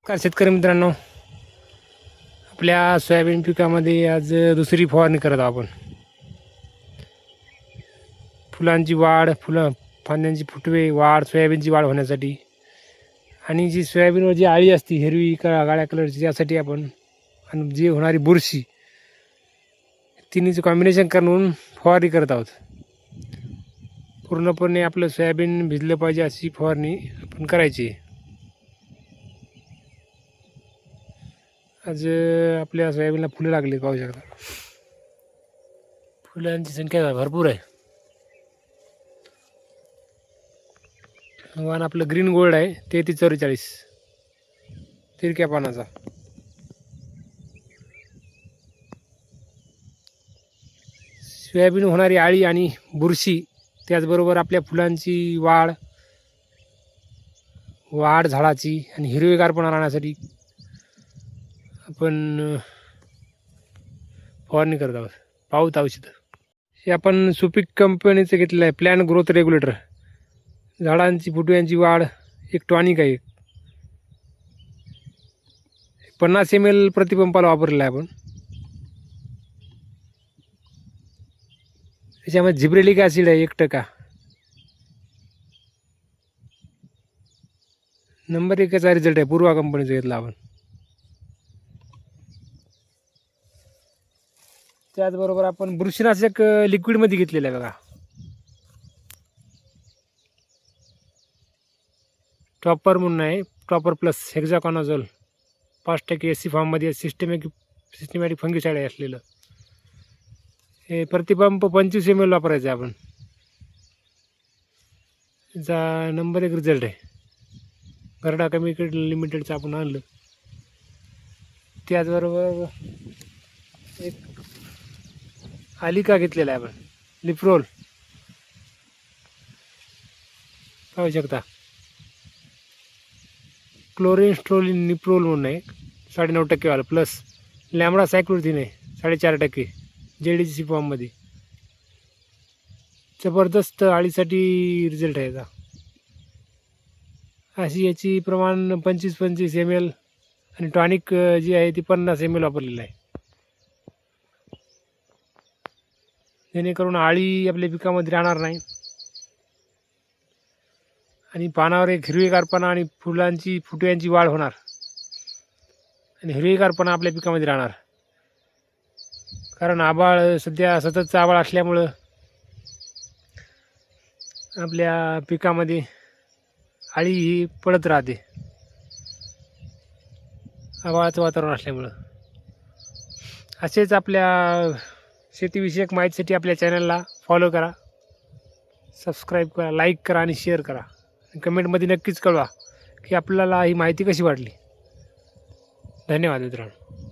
नमस्कार शेतकरी मित्रांनो, आपल्या सोयाबीन पिकामध्ये आज दुसरी फवारणी करत आहोत आपण. फुलांची वाढ, फांद्यांची फुटवे वाढ, सोयाबीनची वाढ होण्यासाठी आणि जी सोयाबीनवर जी आळी असते हिरवी काळ्या कलरची त्यासाठी आपण, आणि जी होणारी बुरशी, तिन्हीचं कॉम्बिनेशन करून फवारणी करत आहोत. पूर्णपणे आपलं सोयाबीन भिजलं पाहिजे अशी फवारणी आपण करायची. आज आपल्या सोयाबीनला फुलं लागली, पाहू शकता. फुलांची संख्या भरपूर आहे. वाण आपलं ग्रीन गोल्ड आहे, 3344 तिरक्या पानाचा. सोयाबीन होणारी आळी आणि बुरशी, त्याचबरोबर आपल्या फुलांची वाढ झाडाची आणि हिरवेगारपणा राहण्यासाठी आपण फवारणी करत आहोत. पाहूत औषध हे आपण सुपीक कंपनीचं घेतलेलं आहे. प्लॅन ग्रोथ रेग्युलेटर, झाडांची फुटव्यांची वाढ एक टॉनिक आहे. 50 ml प्रतिपंपाला वापरलेला आहे आपण. त्याच्यामध्ये झिब्रेलिक ॲसिड आहे 1%. नंबर 1चा रिझल्ट आहे. पूर्वा कंपनीचा घेतला आपण. त्याचबरोबर आपण बुरशीनाशक लिक्विडमध्ये घेतलेलं आहे बघा. टॉपर म्हणून आहे, टॉपर प्लस हेक्झाकॉनाझोल 5% SC फॉर्ममध्ये सिस्टमॅटिक फंगिसाइड आहे असलेलं. हे प्रतिपंप 25 ml वापरायचं आहे आपण. याचा नंबर 1 रिझल्ट आहे. गरडा केमिकल लिमिटेडचं आपण आणलं. त्याचबरोबर एक आलिका घेतलेला आहे आपण, लिप्रोल, पाहू शकता. क्लोरीन स्ट्रोलिन निप्रोल म्हणून आहे 9.5% वाला, प्लस लॅमडा सायक्लोथिन आहे 4.5% JDC फॉर्ममध्ये. जबरदस्त आळीसाठी रिझल्ट आहे याचा. अशी याची प्रमाण 25 ml आणि टॉनिक जी आहे ती 50 ml वापरलेलं आहे, जेणेकरून आळी आपल्या पिकामध्ये राहणार नाही आणि पानावर एक हिरवेगारपणा आणि फुटव्यांची वाढ होणार आणि हिरवेगारपणा आपल्या पिकामध्ये राहणार. कारण आभाळ सध्या सततचं आभाळ असल्यामुळं आपल्या पिकामध्ये आळी ही पडत राहते, आभाळाचं वातावरण असल्यामुळं. असेच आपल्या शेतीविषयक माहितीसाठी आपल्या चॅनलला फॉलो करा, सबस्क्राईब करा, लाईक करा आणि शेअर करा. कमेंटमध्ये नक्कीच कळवा की आपल्याला ही माहिती कशी वाटली. धन्यवाद मित्रांनो.